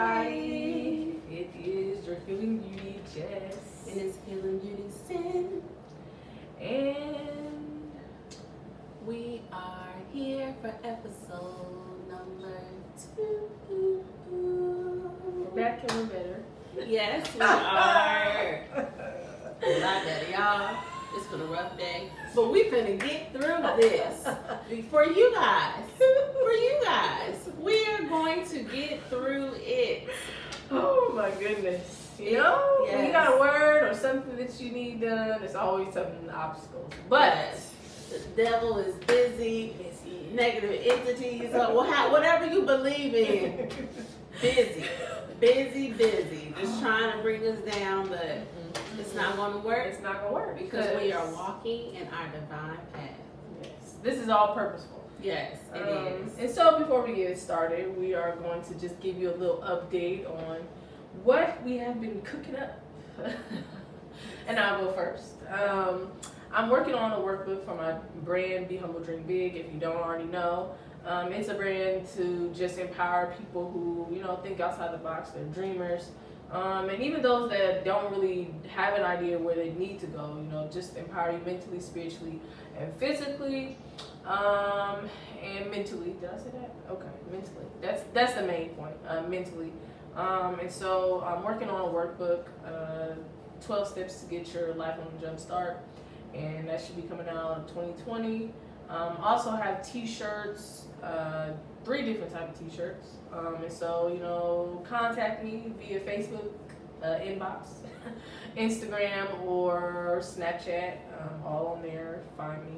everybody. It is your Healing Beauty, Jess. And it's Healing Beauty, Sin. And We are here for episode number 2. we're back and we're better. Yes, we are. A lot better, y'all. It's been a rough day. But we finna get through this. For you guys. We are going to get through it. Oh my goodness. You know, when you got a word or something that you need done, it's always something obstacles. But Yes. The devil is busy. Negative entities, or whatever you believe in. Busy. Just trying to bring us down, but it's not going to work. it's not gonna work Because we are walking in our divine path. Yes, this is all purposeful. Yes, it is. And so before we get started, we are going to just give you a little update on what we have been cooking up. And I'll go first. I'm working on a workbook for my brand, Be Humble, Dream Big, if you don't already know. It's a brand to just empower people who, think outside the box, they're dreamers. And even those that don't really have an idea where they need to go, just empower you mentally, spiritually, and physically, and mentally. Did I say that? Okay, mentally. That's the main point, mentally. And so I'm working on a workbook, 12 steps to get your life on a jump start, and that should be coming out in 2020. Also have t-shirts, 3 different type of t-shirts. And so, contact me via Facebook, inbox, Instagram, or Snapchat, all on there, find me.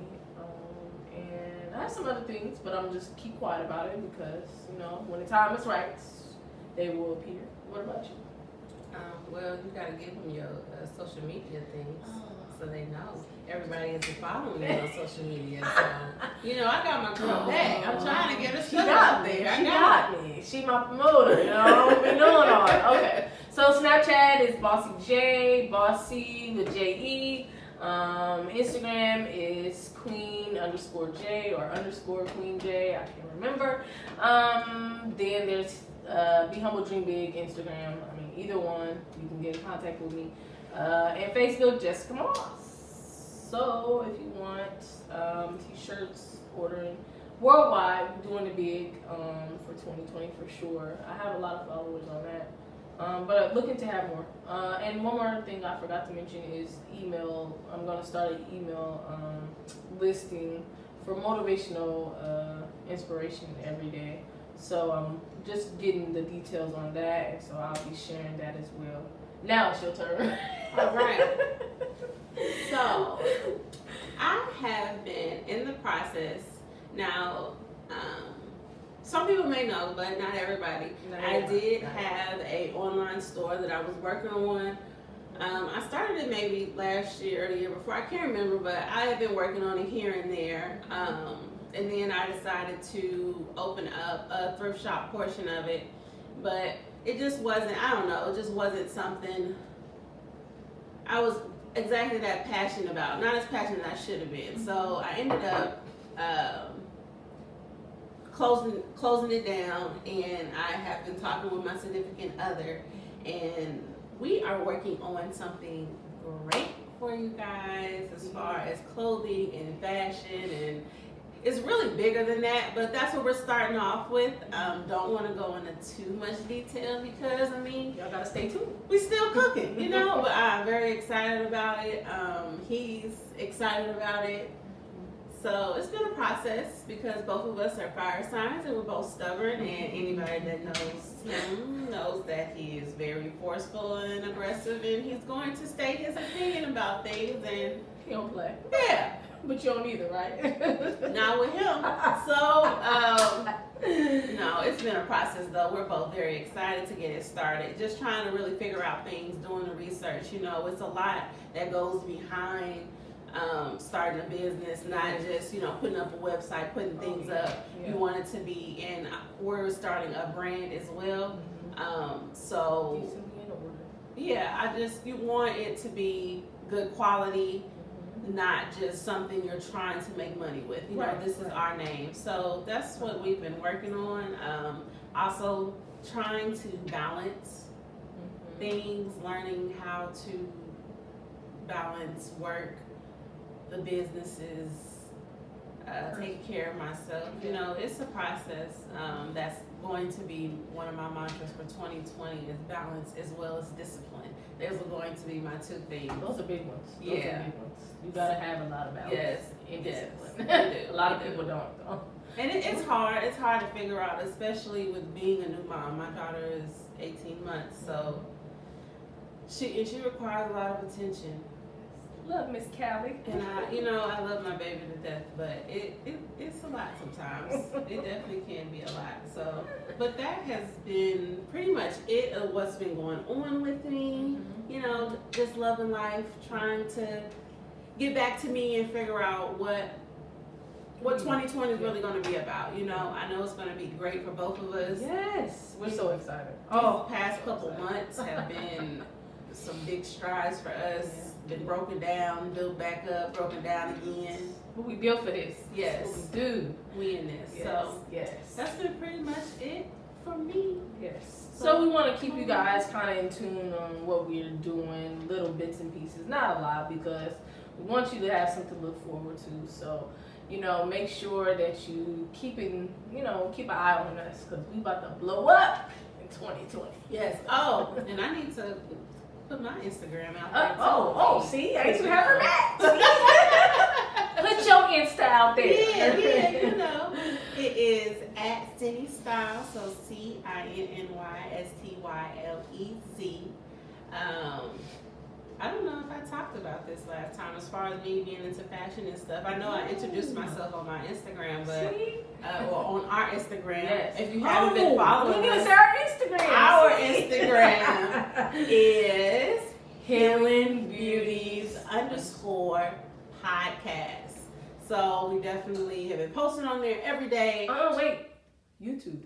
And I have some other things, but I'm just keep quiet about it because, when the time is right, they will appear. What about you? Well, you got to give them your social media things so they know. Everybody is following me on social media. So, I got my girl back. I'm trying to get her stuff out there. She got me. She my promoter. I don't be doing all that. Okay. So Snapchat is Bossy with J-E. Instagram is Queen_J or _Queen J. I can't remember. Then there's Be Humble Dream Big Instagram. Either one, you can get in contact with me. And Facebook, Jessica Moss. So if you want t-shirts, ordering worldwide, we're doing it big for 2020 for sure. I have a lot of followers on that. But looking to have more. And one more thing I forgot to mention is email. I'm going to start an email listing for motivational inspiration every day. So I'm just getting the details on that, and so I'll be sharing that as well. Now it's your turn. All right. So, I have been in the process. Now, some people may know, but not everybody. I did have an online store that I was working on. I started it maybe last year or the year before. I can't remember, but I have been working on it here and there. And then I decided to open up a thrift shop portion of it. But it just wasn't, it just wasn't something I was exactly that passionate about. Not as passionate as I should have been. So I ended up closing it down, and I have been talking with my significant other, and we are working on something great for you guys as far as clothing and fashion, and it's really bigger than that, but that's what we're starting off with. Don't want to go into too much detail because, Y'all gotta stay tuned. we still cooking, but I'm very excited about it. He's excited about it. So it's been a process because both of us are fire signs and we're both stubborn, and anybody that knows him knows that he is very forceful and aggressive, and he's going to state his opinion about things, and He don't play. yeah. But you don't either, right? Not with him. So, no, it's been a process though. We're both very excited to get it started. Just trying to really figure out things, doing the research. It's a lot that goes behind starting a business, not just, putting up a website, putting things up. Yeah. You want it to be, and we're starting a brand as well. So, yeah, you want it to be good quality, not just something you're trying to make money with. This is our name. So that's what we've been working on. Also trying to balance things, learning how to balance work, the businesses, take care of myself. You know, it's a process. That's going to be one of my mantras for 2020 is balance as well as discipline. Those are going to be my two things. Those are big ones. Those Yeah. are big ones. You gotta have a lot of balance. Yes. And Yes. discipline. You do. A lot of You do. people don't though. And it's hard. It's hard to figure out, especially with being a new mom. My daughter is 18 months, so she requires a lot of attention. Love Miss Callie. And I love my baby to death, but it's a lot sometimes. It definitely can be a lot. So, but that has been pretty much it of what's been going on with me. You know, just loving life, trying to get back to me and figure out what 2020 is really going to be about. You know, I know it's going to be great for both of us. Yes. We're so excited. The past couple months have been some big strides for us. Yeah. Been broken down, built back up, broken down again. But we built for this. Yes. That's what we do. We in this. Yes. So Yes. that's been pretty much it for me. Yes. So we want to keep you guys kind of in tune on what we're doing, little bits and pieces, not a lot, because we want you to have something to look forward to. So, make sure that you keep an eye on us, because we about to blow up in 2020. Yes. Oh, and I need to put my Instagram out there. See, I used to have her back. Put your Insta out there. Yeah, it is at Cinny Style, so CINNYSTYLEZ. I don't know if I talked about this last time as far as me being into fashion and stuff. I know I introduced myself on my Instagram, but or on our Instagram. Yes. If you haven't been following we us, say our Instagram. our Instagram is Healing Beauties _podcast. So we definitely have been posting on there every day. Oh wait, YouTube.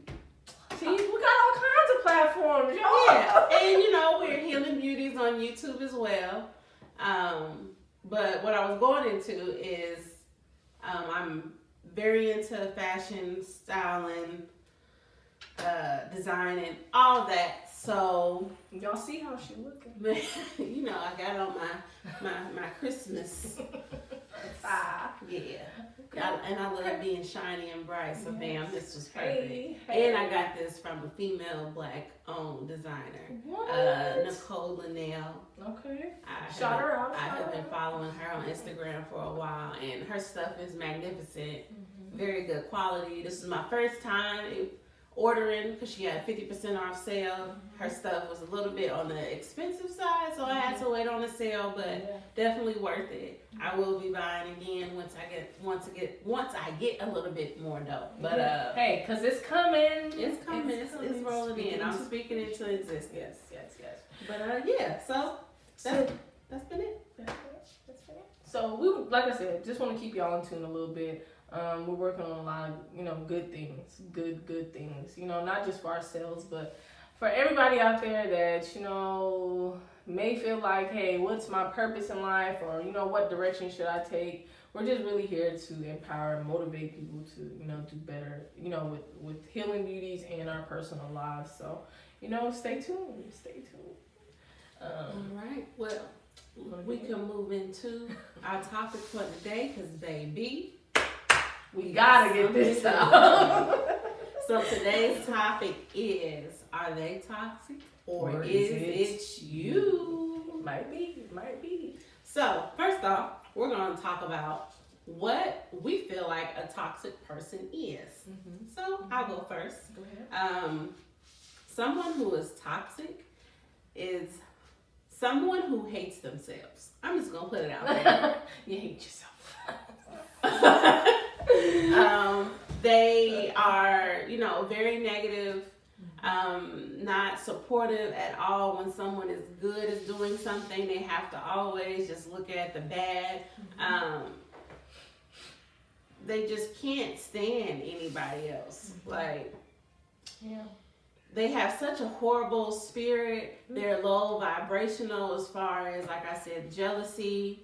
See, we got all kinds of platforms, y'all. Yeah, and we're Healing Beauties on YouTube as well. But what I was going into is I'm very into fashion, styling, designing, all that. So Y'all see how she looking? I got on my Christmas. Yeah. And I love being shiny and bright, so bam, this was perfect. Hey. And I got this from a female black-owned designer, What? Nicole Linnell. Okay. I Shout her out. I have been following her on Instagram for a while, and her stuff is magnificent, very good quality. This is my first time ordering because she had 50% off sale. Her stuff was a little bit on the expensive side, so I had to wait on the sale, but definitely worth it. I will be buying again once I get a little bit more dough. But hey, cause it's coming. it's coming. It's rolling in. I'm speaking into existence. Yes. But yeah, so that's been it. So we, like I said, just want to keep y'all in tune a little bit. We're working on a lot of, good things, good things, not just for ourselves, but for everybody out there that, may feel like, hey, what's my purpose in life? Or, what direction should I take? We're just really here to empower and motivate people to, do better, with Healing Beauties and our personal lives. So, stay tuned. All right. Well, we can move into our topic for today because, baby, we gotta get this out. So today's topic is, are they toxic or is it you? Might be. So first off, we're going to talk about what we feel like a toxic person is. So I'll go first. Go ahead. Someone who is toxic is someone who hates themselves. I'm just going to put it out there. You hate yourself. They are, very negative, not supportive at all. When someone is good is doing something, they have to always just look at the bad. They just can't stand anybody else. They have such a horrible spirit. They're low vibrational as far as, like I said, jealousy.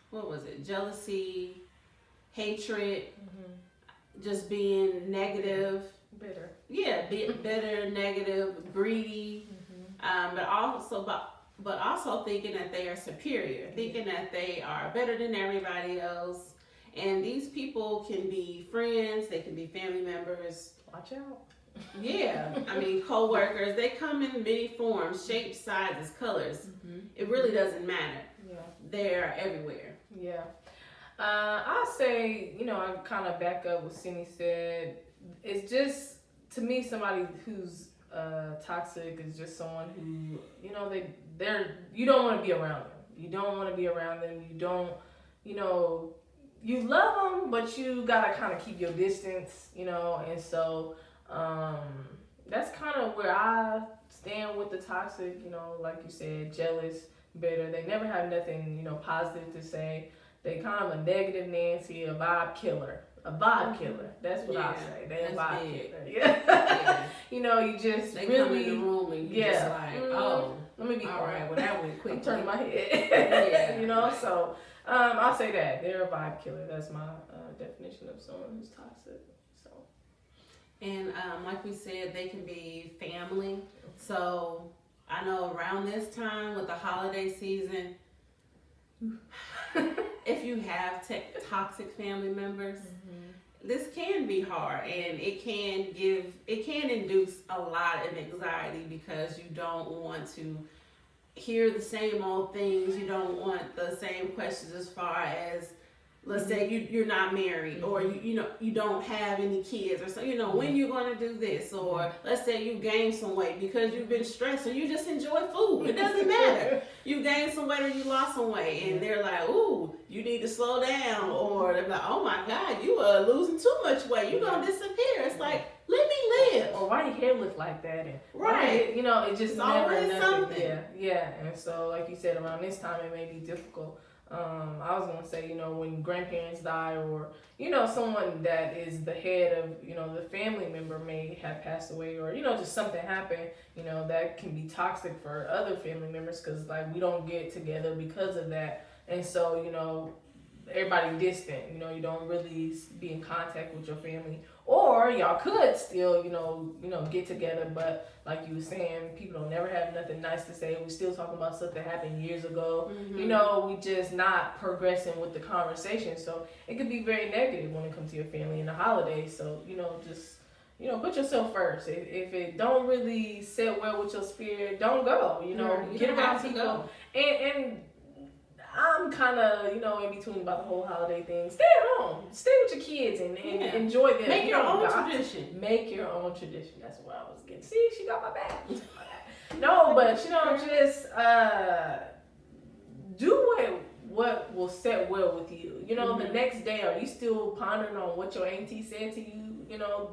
What was it? Jealousy, hatred, just being negative. Bitter. bitter, negative, greedy, but also thinking that they are superior, thinking that they are better than everybody else. And these people can be friends, they can be family members. Watch out. Yeah, I mean, co-workers, they come in many forms, shapes, sizes, colors. It really doesn't matter. Yeah. They're everywhere. Yeah. I'll say, I kind of back up what Cindy said. It's just, to me, somebody who's toxic is just someone who, you don't want to be around them. You don't want to be around them. You don't, you love them, but you gotta kind of keep your distance, and so that's kind of where I stand with the toxic, like you said, jealous, bitter. They never have nothing, positive to say. They kind of a negative Nancy, a vibe killer. A vibe killer. That's what I say. They're a vibe killer. Yeah. You just they really come in the room and you just like, oh, let me be all quiet. right. Well, that went quick. I'm turning my head. Right. So I'll say that they're a vibe killer. That's my definition of someone who's toxic. So. And like we said, they can be family. So I know around this time with the holiday season, if you have toxic family members, this can be hard, and it can induce a lot of anxiety because you don't want to hear the same old things. You don't want the same questions as far as, let's say you're not married, or you don't have any kids, or so when you're going to do this, or let's say you gained some weight because you've been stressed, or you just enjoy food. It doesn't matter. You gained some weight or you lost some weight, and they're like, "Ooh, you need to slow down," or they're like, "Oh my God, you are losing too much weight. You're gonna disappear." It's like, let me live. Or why your hair look like that? And right. It just it's never always nothing. something. Yeah. And so, like you said, around this time it may be difficult. I was gonna say, when grandparents die, or someone that is the head of the family member may have passed away, or just something happened, that can be toxic for other family members, because like we don't get together because of that, and so everybody distant, you don't really be in contact with your family, or y'all could still get together, but like you were saying, people don't never have nothing nice to say. We still talking about stuff that happened years ago. We just not progressing with the conversation, so it could be very negative when it comes to your family in the holidays. So just put yourself first. If it don't really sit well with your spirit, don't go. Get around people, and I'm kind of, in between about the whole holiday thing. Stay at home. Stay with your kids and enjoy them. Make your own tradition. Make your own tradition. That's what I was getting. See, she got my back. No, but, just do what will set well with you. The next day, are you still pondering on what your auntie said to you,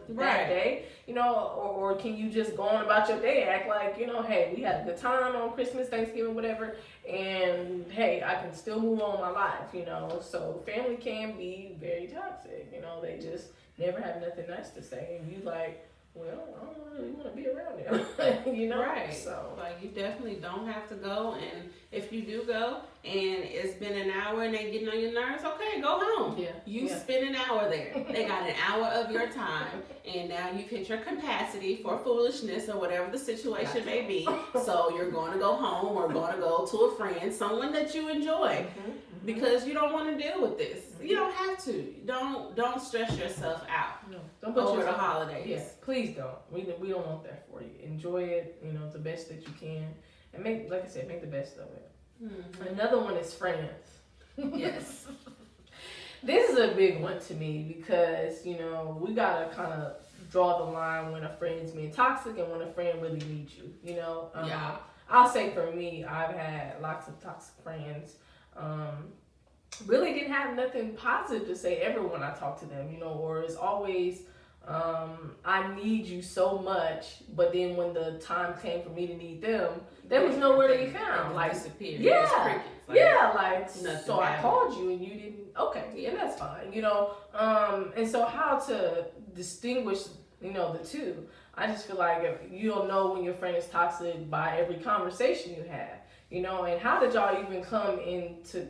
that day? Or can you just go on about your day, act like, hey, we had a good time on Christmas, Thanksgiving, whatever, and hey, I can still move on my life, So family can be very toxic, they just never have nothing nice to say, and you like, well, I don't really want to be around them, Right. So, like, you definitely don't have to go, and if you do go, and it's been an hour and they getting on your nerves, okay, go home. Yeah. You spend an hour there. They got an hour of your time, and now you've hit your capacity for foolishness or whatever the situation may be. So you're going to go home or going to go to a friend, someone that you enjoy, because you don't want to deal with this. You don't have to. Don't stress yourself out. No, don't put over the yourself holidays. Yeah, please don't. We don't want that for you. Enjoy it, the best that you can, and make the best of it. Another one is friends. Yes. This is a big one to me because we gotta kind of draw the line when a friend's being toxic and when a friend really needs you. Yeah. I'll say for me, I've had lots of toxic friends. Really didn't have nothing positive to say ever when I talk to them, or it's always, I need you so much, but then when the time came for me to need them, there was nowhere to be found. Like, disappeared. Yeah, so I happened. called you and you didn't, okay, and that's fine, and so how to distinguish, the two. I just feel like if you don't know when your friend is toxic by every conversation you have. you know, and how did y'all even come into,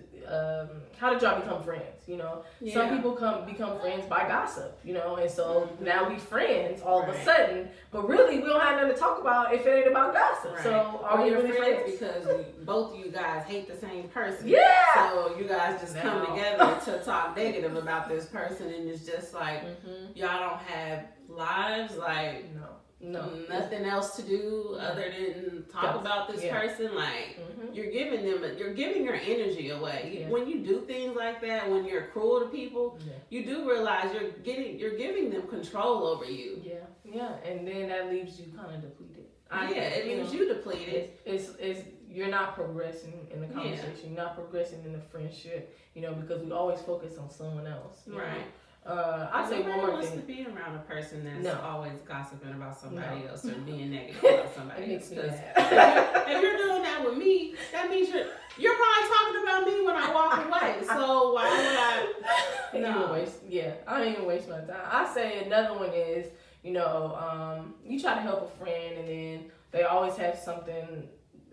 how did y'all become friends, you know? Yeah. Some people become friends by gossip, you know, and so now we friends all of a Right. sudden, but really we don't have nothing to talk about if it ain't about gossip. Right. So are we you're really friends? because both of you guys hate the same person. Yeah. So you guys just come No. together to talk negative about this person, and it's just like Mm-hmm. y'all don't have lives, like No. nothing else to do other than talk Gossip. about this Yeah. person. Like Mm-hmm. you're giving your energy away. Yeah. When you do things like that, when you're cruel to people, Yeah. you do realize you're giving them control over you. Yeah, and then that leaves you kind of depleted. It leaves you depleted. It's you're not progressing in the conversation. You're not progressing in the friendship. You know, because we always focus on someone else. You Right. know? I say one Nobody more wants thing. to be around a person that's No. always gossiping about somebody No. else or being negative about somebody It makes else. me 'Cause mad. if you're doing that with me, that means you're probably talking about me when I walk away. So why would I? I ain't even waste my time. I say another one is, you know, you try to help a friend and then they always have something.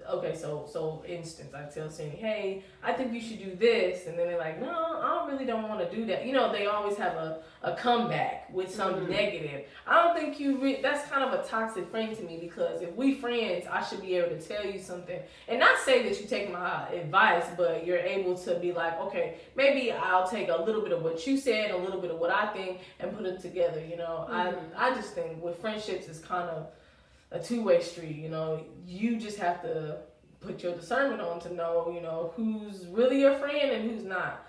Okay, so instance, I tell Cindy, hey, I think you should do this, and then they're like, no, I really don't want to do that. You know, they always have a comeback with something negative. I don't think that's kind of a toxic friend to me, because if we friends, I should be able to tell you something and not say that you take my advice, but you're able to be like, okay, maybe I'll take a little bit of what you said, a little bit of what I think, and put it together. You know, I just think with friendships, it's kind of a two-way street. You know, you just have to put your discernment on to know, you know, who's really your friend and who's not.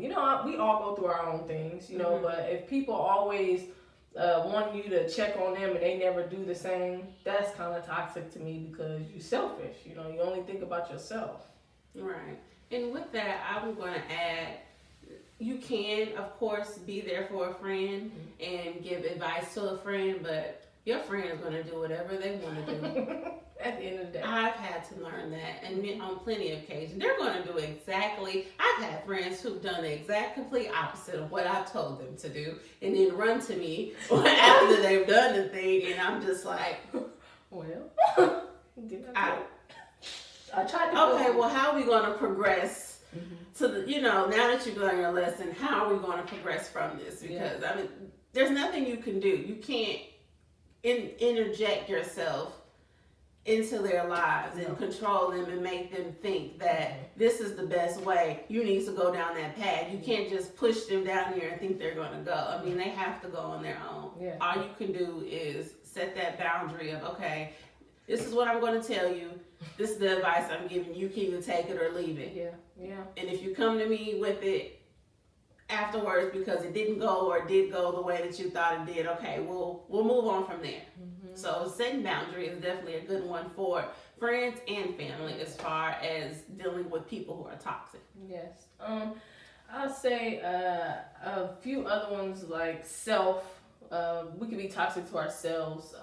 You know, we all go through our own things, you know, but if people always want you to check on them and they never do the same, that's kind of toxic to me, because you're selfish. You know, you only think about yourself. Right. And with that, I'm going to add, you can, of course, be there for a friend and give advice to a friend, but your friend is going to do whatever they want to do. At the end of the day. I've had to learn that, and on plenty of occasions. They're going to do exactly, I've had friends who've done the exact complete opposite of what I've told them to do, and then run to me after they've done the thing, and I'm just like, well, I tried to. Okay, well, how are we going to progress to the, you know, now that you've learned your lesson, how are we going to progress from this? Because, I mean, there's nothing you can do. You can't interject yourself into their lives and control them and make them think that this is the best way. You need to go down that path. You can't just push them down here and think they're going to go. I mean, they have to go on their own. Yeah. All you can do is set that boundary of, okay, this is what I'm going to tell you. This is the advice I'm giving you. You can either take it or leave it. Yeah. And if you come to me with it afterwards because it didn't go or did go the way that you thought it did, okay, we'll move on from there. So setting boundary is definitely a good one for friends and family as far as dealing with people who are toxic. Yes. I'll say a few other ones, like we can be toxic to ourselves.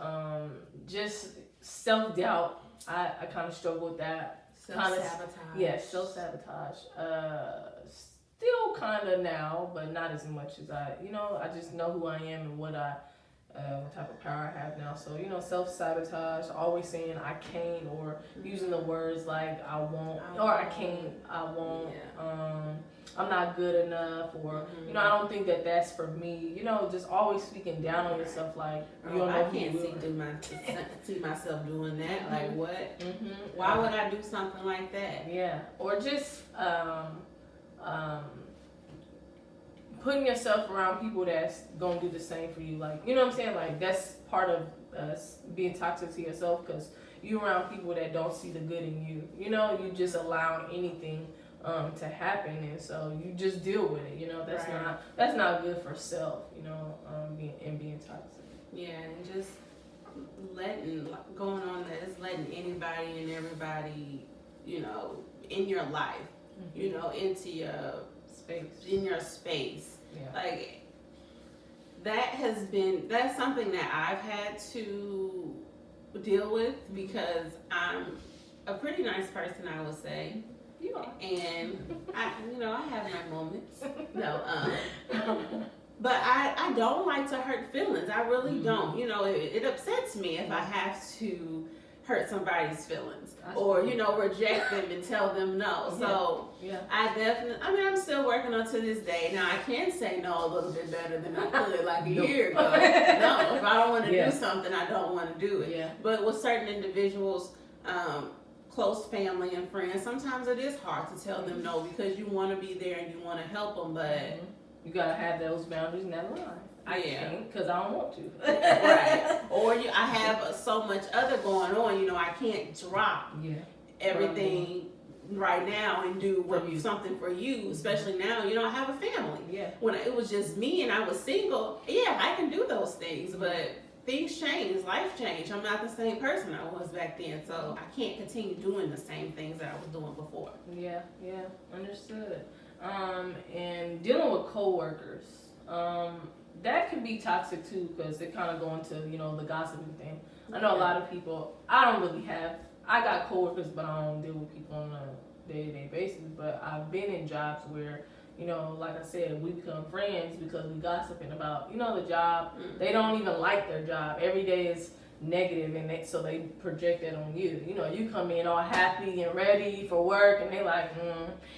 Just self-doubt. I kind of struggle with that. Self-sabotage. Yes, self-sabotage. Still kind of now, but not as much as I just know who I am and what type of power I have now. So, self-sabotage, always saying I can't, or using the words like I won't, or I can't, I won't, I'm not good enough, or, I don't think that that's for me. Just always speaking down on yourself, like, you don't know I can't see myself doing that. Like, what? Why would I do something like that? Yeah. Or just putting yourself around people that's gonna do the same for you. Like, you know what I'm saying? Like, that's part of being toxic to yourself, because you're around people that don't see the good in you. You just allow anything to happen, and so you just deal with it. That's not good for self. Being toxic. Yeah, and just going on that is letting anybody and everybody, in your life, into your space. Yeah. Like, that's something that I've had to deal with, because I'm a pretty nice person, I would say. You are. And I have my moments. No, but I don't like to hurt feelings. I really don't. It upsets me if I have to hurt somebody's feelings or, you know, reject them and tell them no. So yeah. I mean, I'm still working on to this day. Now, I can say no a little bit better than I could like a year ago. No, if I don't want to do something, I don't want to do it. Yeah. But with certain individuals, close family and friends, sometimes it is hard to tell them no because you want to be there and you want to help them, but you got to have those boundaries and that line. I can't because I don't want to. Right. Or I have so much other going on, you know, I can't drop everything right now and do something for you, especially now, you know, I have a family. Yeah. When it was just me and I was single, I can do those things, but things change, life changed. I'm not the same person I was back then, so I can't continue doing the same things that I was doing before. Yeah, understood. And dealing with coworkers, that can be toxic too, because they kind of go into, you know, the gossiping thing. I know a lot of people, I got coworkers, but I don't deal with people on a day-to-day basis, but I've been in jobs where, you know, like I said, we become friends because we gossiping about, you know, the job. They don't even like their job. Every day is negative, and so they project that on you. You know, you come in all happy and ready for work, and they like,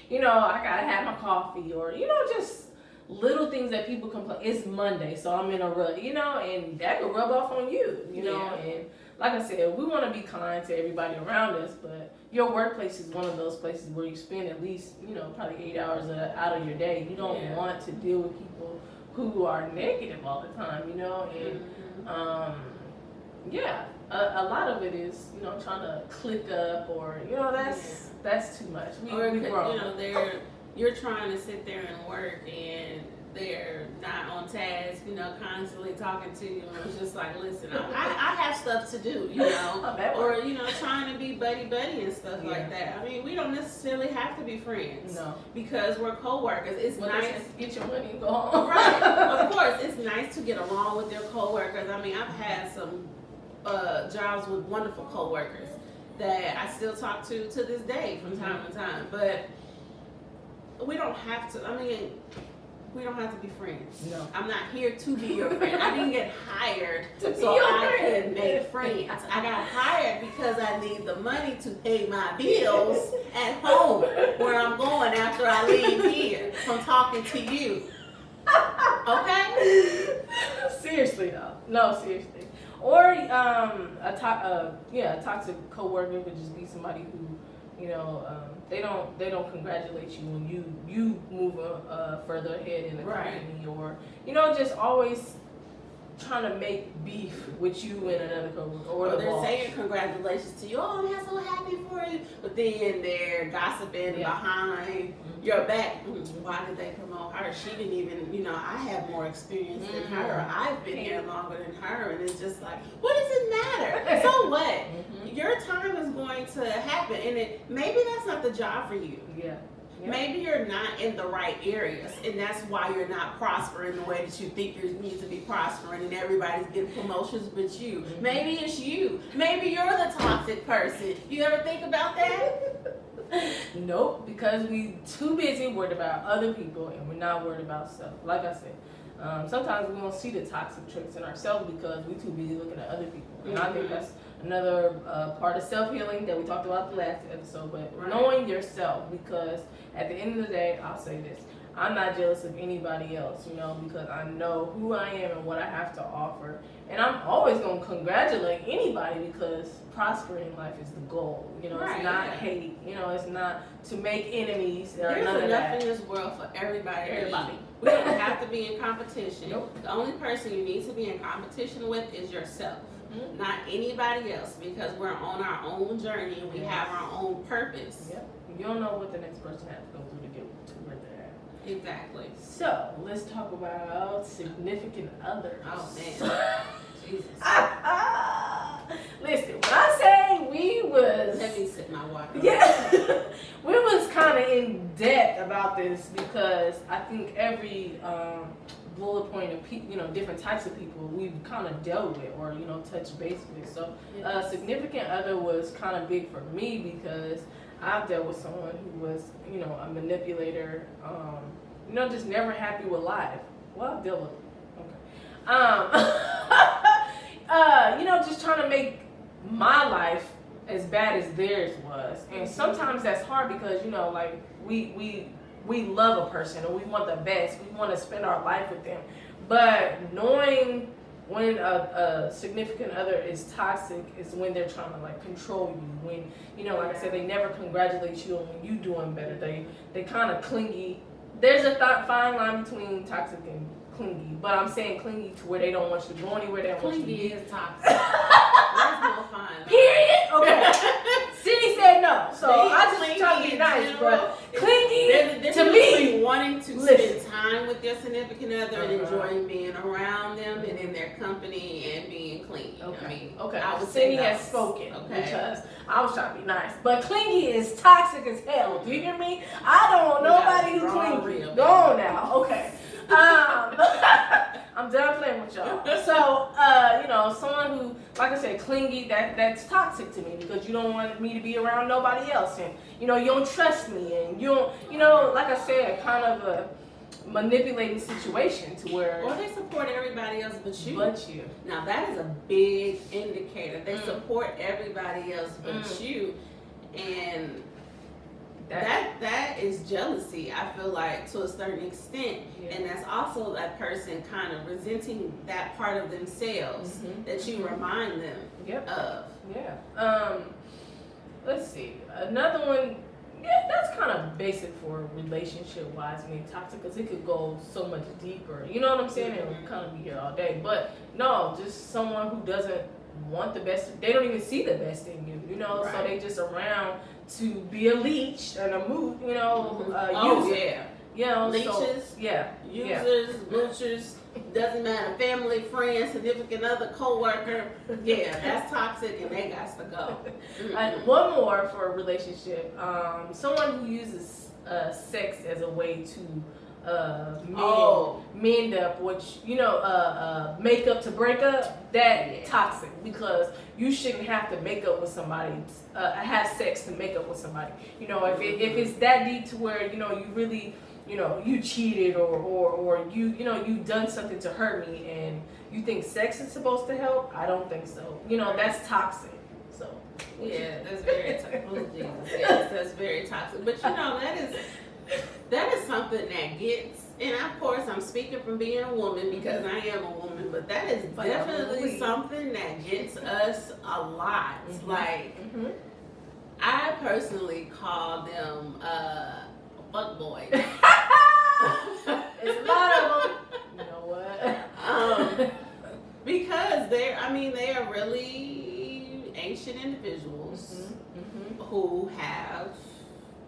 you know, I gotta have my coffee, or, you know, just little things that people complain. It's Monday, so I'm in a rut, you know, and that could rub off on you, you know. And like I said, we want to be kind to everybody around us, but your workplace is one of those places where you spend at least, you know, probably 8 hours out of your day. You don't want to deal with people who are negative all the time, you know. And a lot of it is, you know, trying to click up, or, you know, that's too much. We grow. You know, you're trying to sit there and work, and they're not on task, you know, constantly talking to you, and it's just like, listen, I have stuff to do, you know, or, you know, trying to be buddy and stuff like that. I mean, we don't necessarily have to be friends, because we're co-workers. It's nice to get your money and go home. Right, of course, it's nice to get along with your co-workers. I mean, I've had some jobs with wonderful co-workers that I still talk to this day from time to time, but we don't have to, we don't have to be friends. No. I'm not here to be your friend. I didn't get hired so I could make friends. I got hired because I need the money to pay my bills at home, where I'm going after I leave here from talking to you. Okay? Seriously though. No, seriously. Or a toxic coworker could just be somebody who, you know, they don't congratulate you when you move further ahead in the company, or, you know, just always trying to make beef with you and another coworker, or they're boss. Saying congratulations to you. Oh, I'm so happy for you, but then they're gossiping behind your back. Why did they promote her? She didn't even, you know, I have more experience than her. I've been here longer than her, and it's just like, what does it matter? So what? Your time is going to happen, and maybe that's not the job for you. Maybe you're not in the right areas, and that's why you're not prospering the way that you think you need to be prospering, and everybody's getting promotions but you. Maybe it's you. Maybe you're the toxic person. You ever think about that? Nope, because we too busy worried about other people, and we're not worried about self. Like I said, sometimes we don't see the toxic traits in ourselves because we're too busy looking at other people. And I think that's another part of self-healing that we talked about the last episode, but knowing yourself, because at the end of the day, I'll say this, I'm not jealous of anybody else, you know, because I know who I am and what I have to offer, and I'm always going to congratulate anybody, because prospering in life is the goal, you know. It's not hate, you know, it's not to make enemies or There's none of enough that. in this world for everybody. We don't have to be in competition. The only person you need to be in competition with is yourself. Not anybody else, because we're on our own journey and we have our own purpose. You don't know what the next person has to go through to get to where they're at. Exactly. So let's talk about significant others. Oh man, Jesus. Listen, when I say we was, let me sip my water. we was kind of in depth about this, because I think every bullet point of people, you know, different types of people we've kind of dealt with, or, you know, touched base with. So significant other was kind of big for me, because I've dealt with someone who was, you know, a manipulator, you know, just never happy with life. Well, I've dealt with you know, just trying to make my life as bad as theirs was. And sometimes that's hard because, you know, like we love a person and we want the best. We want to spend our life with them. But knowing when a significant other is toxic is when they're trying to like control you. When, you know, like I said, they never congratulate you on when you doing better. They kind of clingy. There's a fine line between toxic and clingy, but I'm saying clingy to where they don't want you to go anywhere. They don't want you to Clingy be. is toxic. There's no fine line. Period. Okay. City said no, so I just Clingy try to be in nice, general, but clingy There's a difference to me. between wanting to Listen. spend time with your significant other and enjoying being around them and in their company and being clingy. Okay. I mean, Okay. I would City say has those. spoken Okay. because I was trying to be nice, but clingy is toxic as hell. Do you hear me? I don't want You nobody gotta who draw clingy. real, Go on now. Okay. I'm done playing with y'all. So, you know, someone who, like I said, clingy, that's toxic to me because you don't want me to be around nobody else, and you know, you don't trust me, and you don't, you know, like I said, kind of a manipulating situation to where. Or they support everybody else but you. You. Now that is a big indicator. They support everybody else but you, and that is jealousy. I feel like to a certain extent, and that's also that person kind of resenting that part of themselves that you remind them of. Yeah. Let's see. Another one. Yeah, that's kind of basic for relationship wise. I mean, toxic because it could go so much deeper. You know what I'm saying? And we'll kind of be here all day. But no, just someone who doesn't want the best. They don't even see the best in you. You know, so they just around to be a leech and a move. You know, user. You know, leeches. So, users, moochers. Doesn't matter, family, friend, significant other, co-worker. Yeah, that's toxic and they got to go. One more for a relationship. Someone who uses sex as a way to mend up, which, you know, make up to break up, toxic because you shouldn't have to make up with somebody, have sex to make up with somebody. You know, if it's that deep to where, you know, you really, you know, you cheated or you know, you've done something to hurt me and you think sex is supposed to help, I don't think so. You know, that's toxic. So yeah, that's very toxic. Oh, Jesus. Yes, that's very toxic. But you know, that is something that gets, and of course I'm speaking from being a woman because I am a woman, but that is definitely something that gets us a lot. Like I personally call them fuckboys. It's a lot of them. You know what? Because they are really ancient individuals who have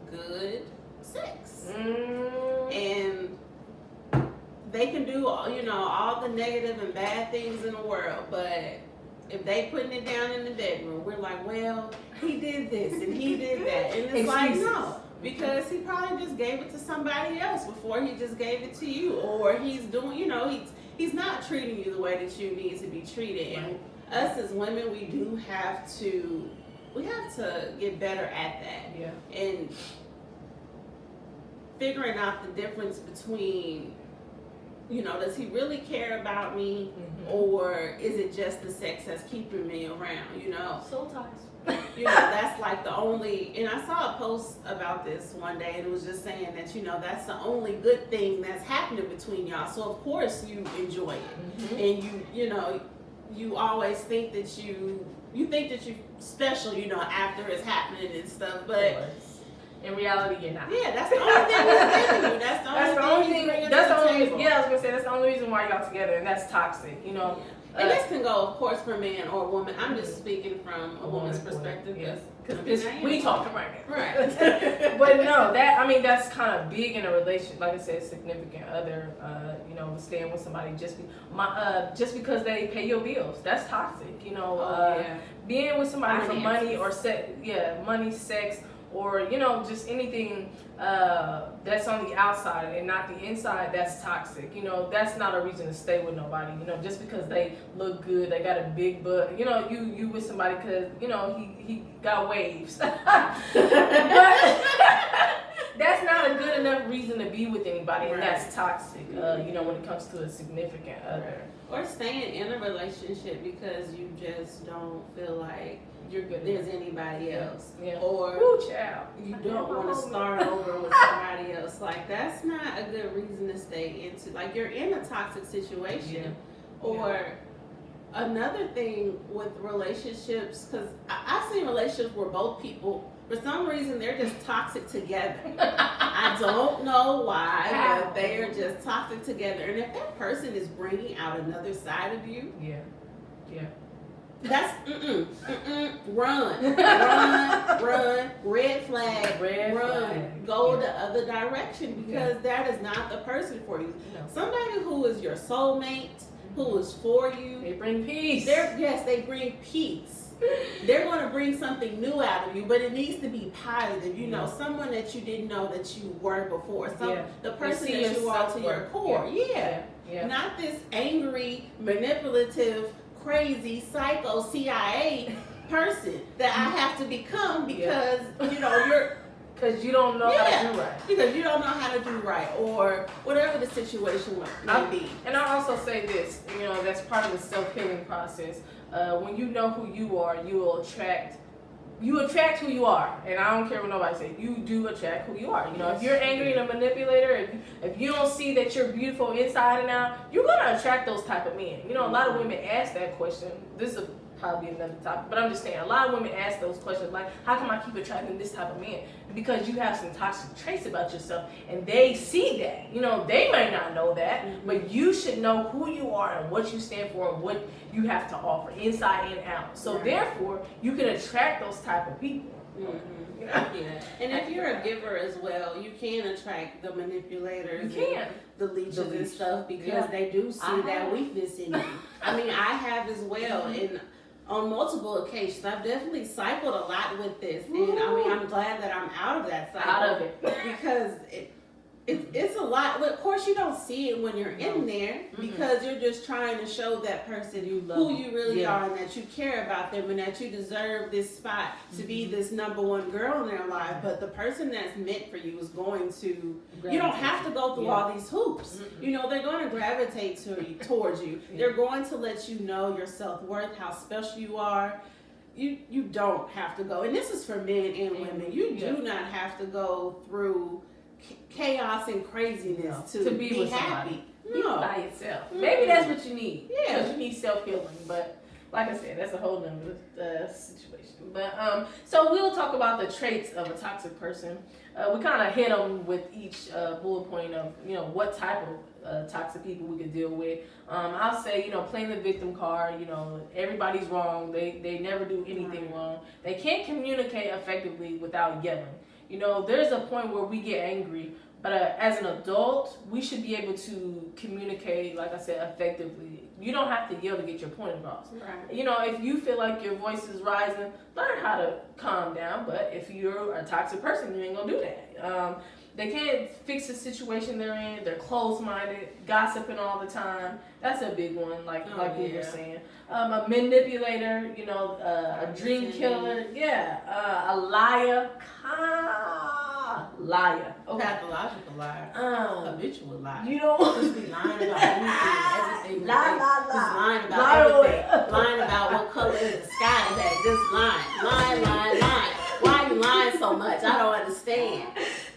good sex, and they can do, you know, all the negative and bad things in the world, but if they putting it down in the bedroom, we're like, well, he did this and he did that, and it's like, no. Because he probably just gave it to somebody else before he just gave it to you, or he's doing, you know, he's not treating you the way that you need to be treated. And us as women, we have to get better at that. Yeah. And figuring out the difference between, you know, does he really care about me, or is it just the sex that's keeping me around? You know, soul ties. You know, that's like the only, and I saw a post about this one day and it was just saying that, you know, that's the only good thing that's happening between y'all. So of course you enjoy it. And you know, you always think that you think that you're special, you know, after it's happening and stuff, but in reality you're not. Yeah, that's the only thing he's giving you. That's the only thing. Yeah, I was gonna say that's the only reason why y'all together, and that's toxic, you know. And this can go, of course, for man or woman. I'm just speaking from a woman's perspective. Because we talking right now. Right. But no, that's kind of big in a relationship. Like I said, significant other, you know, staying with somebody just because they pay your bills. That's toxic, you know. Being with somebody for money or money, sex, or, you know, just anything that's on the outside and not the inside, that's toxic. You know, that's not a reason to stay with nobody. You know, just because they look good, they got a big butt, you know, you with somebody because, you know, he got waves. But that's not a good enough reason to be with anybody, and that's toxic, you know, when it comes to a significant other. Or staying in a relationship because you just don't feel like You're good. there's anybody else. Yeah. Or Woo, child. you don't want to start over with somebody else. Like, that's not a good reason to stay into. Like, you're in a toxic situation. Yeah. Or another thing with relationships, because I've seen relationships where both people, for some reason, they're just toxic together. I don't know why, but they are just toxic together. And if that person is bringing out another side of you, that's run, red flag, run, go the other direction, because that is not the person for you. No. Somebody who is your soulmate, who is for you, They bring peace. they bring peace. They're going to bring something new out of you, but it needs to be positive. You know, someone that you didn't know that you were before. The person see that you are to your yourself. core. Yeah. Not this angry, manipulative, crazy, psycho CIA person that I have to become because, you're... Because you don't know how to do right. Because you don't know how to do right, or whatever the situation may be. And I also say this, that's part of the self-healing process. When you know who you are, you attract who you are. And I don't care what nobody says. You do attract who you are. If you're angry and a manipulator, if you don't see that you're beautiful inside and out, you're going to attract those type of men. A lot of women ask that question. This is probably another topic, but I'm just saying, a lot of women ask those questions like, how come I keep attracting this type of man? Because you have some toxic traits about yourself, and they see that. They may not know that, but you should know who you are and what you stand for and what you have to offer, inside and out. So therefore, you can attract those type of people. And if you're a giver as well, you can attract the manipulators. You can. The leeches and stuff, because they do see that weakness in you. I mean, I have as well, and on multiple occasions, I've definitely cycled a lot with this, and I'm glad that I'm out of that cycle. Out of it. Because it's a lot, but of course you don't see it when you're in there, because you're just trying to show that person who you really are, and that you care about them, and that you deserve this spot to be this number one girl in their life. But the person that's meant for you is going to, you don't have to go through all these hoops. They're going to gravitate towards you. They're going to let you know your self-worth, how special you are. You don't have to go, and this is for men and women, you do not have to go through chaos and craziness to be with happy. No, by yourself. Maybe that's what you need. Yeah, because you need self-healing. But like I said, that's a whole nother situation. But so we'll talk about the traits of a toxic person. We kind of hit them with each bullet point of what type of toxic people we could deal with. I'll say playing the victim card. Everybody's wrong. They never do anything wrong. They can't communicate effectively without yelling. There's a point where we get angry, but as an adult, we should be able to communicate, like I said, effectively. You don't have to yell to get your point across. Right. If you feel like your voice is rising, learn how to calm down. But if you're a toxic person, you ain't gonna do that. They can't fix the situation they're in. They're closed-minded, gossiping all the time. That's a big one, like we were saying. A manipulator, a dream killer, a liar, liar. Okay. Pathological liar. Habitual liar. Just be lying about everything. Just lying about everything. Lying about what color is the sky today. Just lying. Why are you lying so much? I don't understand.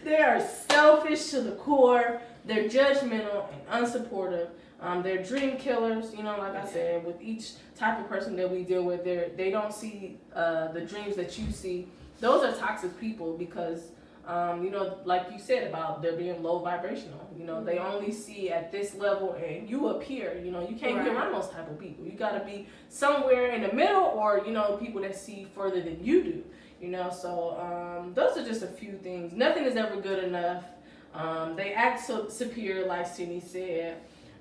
They are selfish to the core. They're judgmental and unsupportive. They're dream killers. Like I said, with each type of person that we deal with, they don't see the dreams that you see. Those are toxic people because, like you said about they're being low vibrational. They only see at this level, and you up here. You can't be around those type of people. You got to be somewhere in the middle, or people that see further than you do. So those are just a few things. Nothing is ever good enough. They act so superior, like Sydney said.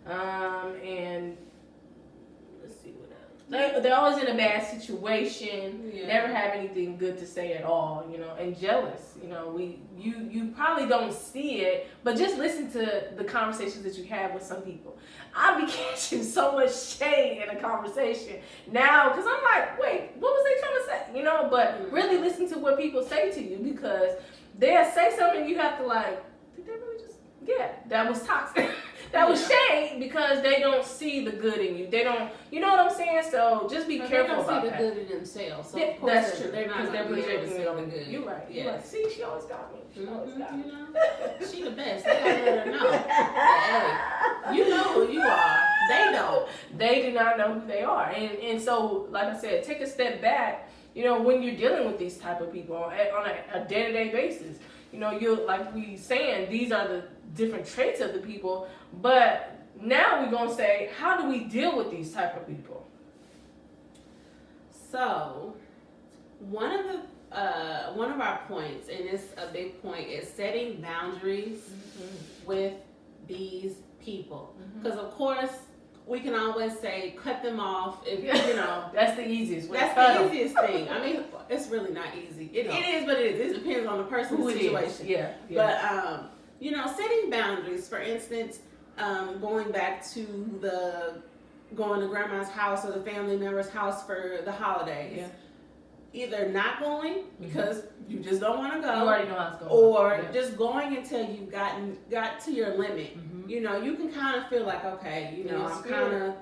And let's see what else. They're always in a bad situation. Never have anything good to say at all. And jealous. You probably don't see it, but just listen to the conversations that you have with some people. I be catching so much shade in a conversation now because I'm like, wait, what was they trying to say? But really listen to what people say to you, because they'll say something you have to like, did they really just? Yeah, that was toxic. that was shade because they don't see the good in you. They don't, you know what I'm saying? So just be careful about they that. don't see the good in themselves. So Yeah, of course that's true. They're not Because they're going to be able to projecting see it on the good. you. Right. Yes. You're right. See, she always got me. She always got me. You know, she the best. They gotta let her know. Hey, you know who you are. They don't. They do not know who they are. And so, like I said, take a step back, you know, when you're dealing with these type of people on a day-to-day basis. You know, you like we saying, these are the different traits of the people, but now we're going to say, how do we deal with these type of people? So, one of our points, and it's a big point, is setting boundaries with these people. Because of course, we can always say cut them off if you know. That's the easiest way. That's the easiest thing. I mean, it's really not easy. It is, but it is. It depends on the person's situation. Yeah. But you know, setting boundaries. For instance, going back to going to grandma's house or the family member's house for the holidays. Yeah. Either not going because you just don't want to go. You already know how it's going. Or just going until you got to your limit. Mm-hmm. You know, you can kind of feel like, okay, you know, I'm kind of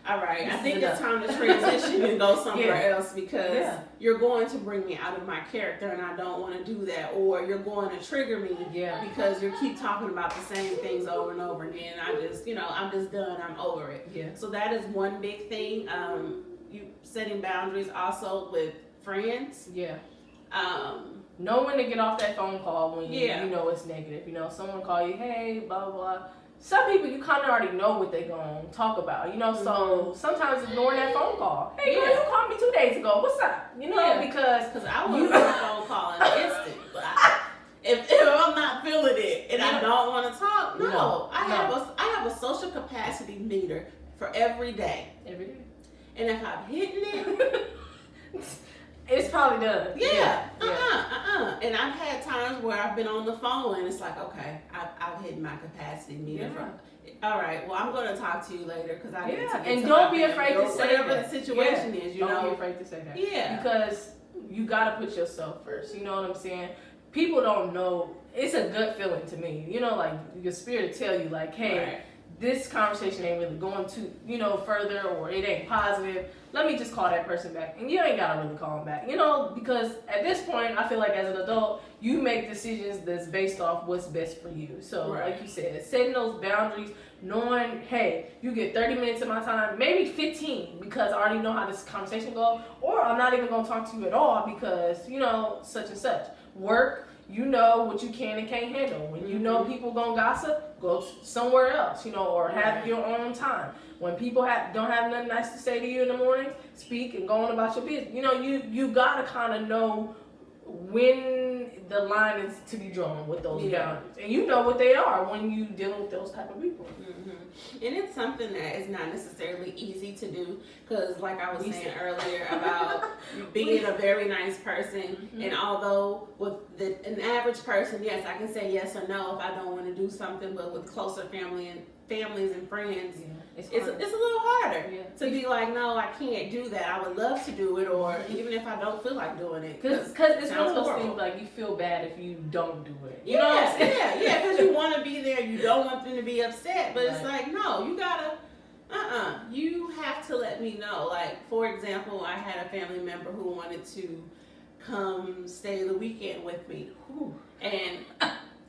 all right. I This think is it's time to transition and go somewhere else because you're going to bring me out of my character and I don't want to do that. Or you're going to trigger me because you keep talking about the same things over and over again. I'm just done. I'm over it. Yeah. So that is one big thing. You setting boundaries also with friends. Yeah. Know when to get off that phone call when you know it's negative. You know, someone call you, hey, blah, blah, blah. Some people, you kind of already know what they're going to talk about, you know, so sometimes ignoring that phone call. Hey, girl, you called me 2 days ago. What's up? You know, because I want a phone call in an instant. But if I'm not feeling it and I don't want to talk, I have a social capacity meter for every day. Every day. And if I'm hitting it, it's probably done. And I've had times where I've been on the phone and it's like, okay, I've hit my capacity meter. All right, well, I'm going to talk to you later because I need to get and to don't my be afraid to say whatever that. the situation is. You don't know, be afraid to say that. Yeah, because you got to put yourself first. You know what I'm saying? People don't know. It's a gut feeling to me. You know, like your spirit tell you, like, hey. This conversation ain't really going to, you know, further, or it ain't positive. Let me just call that person back. And you ain't got to really call them back, you know, because at this point, I feel like as an adult, you make decisions that's based off what's best for you. So like you said, setting those boundaries, knowing, hey, you get 30 minutes of my time, maybe 15, because I already know how this conversation goes, or I'm not even going to talk to you at all because, you know, such and such. Work. You know what you can and can't handle. When you know people gonna gossip, go somewhere else, you know, or have your own time. When people don't have nothing nice to say to you in the morning, speak and go on about your business. You know, you gotta kind of know when the line is to be drawn with those boundaries, and you know what they are when you dealing with those type of people. And it's something that is not necessarily easy to do because, like I was saying earlier about being a very nice person, and although with an average person, yes, I can say yes or no if I don't want to do something, but with closer families and friends, it's a little harder to be like, no, I can't do that. I would love to do it, or even if I don't feel like doing it, because it's one of those things like you feel bad if you don't do it. You know what I'm saying? Because you want to be there, you don't want them to be upset, but it's like, no, you gotta. You have to let me know. Like, for example, I had a family member who wanted to come stay the weekend with me, and.